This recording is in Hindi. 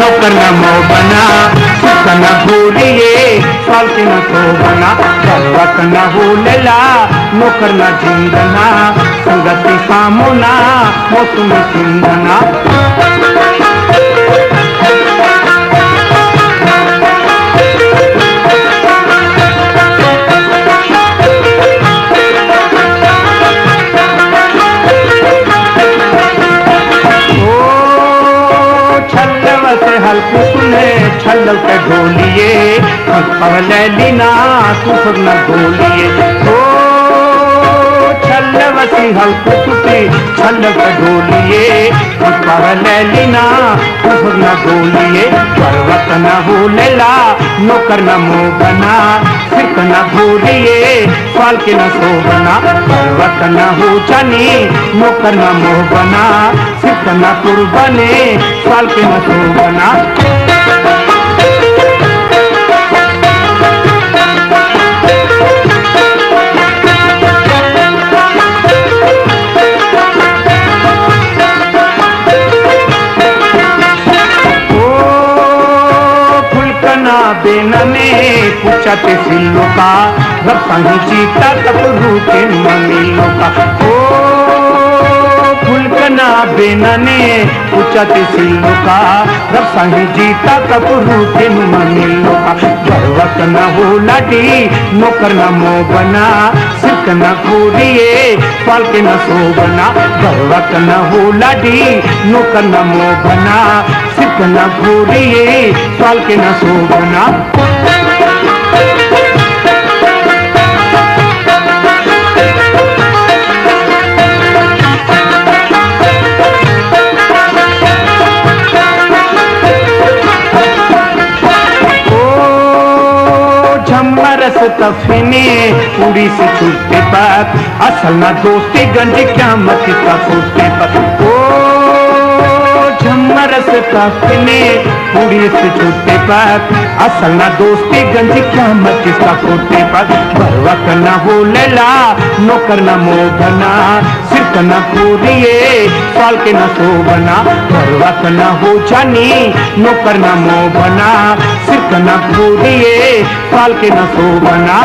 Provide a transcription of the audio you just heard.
नौकर न मोबना सिख न भूलिए साल के न सोबना पर्वत न भूलेला नौकर न जिंदना संगति सामुना मौसम सिंधना हल्कू सुने छल्लव के ढोलिए पहले लीना तू सब न ढोलिए ओ छल्लव सी हल्कू सुती छल्लव के ढोलिए पहले लीना तू सब न ढोलिए पर्वत न भूलेला नौकर न मोबना सिख न भूलिए साल के न सोबना पर्वत न हो जानी नौकर न मोबना सिख न कुर्बने साल के न सोबना बेनने पूछते सिल्लो का रब संग जीता तब रूठे ममीलो का ओ फुलकना बेनने पूछते सिल्लो का रब संग जीता तब रूठे ममीलो का पर्वत न हो लड़ी नौकर न मोबना सिख न घूरिए पाल के न सोबना पर्वत न हो लड़ी नौकर न मोबना सिख न घूरिए पाल के न सोबना झम्मरस तफने पूरी से छूटते बात असल न दोस्ती गंज क्या मत का फूटते पर ओ झम्मरस तफने पूरी से छूटते बात असल न दोस्ती गंज क्या मत का फूटते पर पर्वत न हो लेला नौकर न मोबना सिख न पूरिए साल के न सोबना पर्वत न हो जानी नौकर न मोबना सिख न पूरिए साल के न सोबना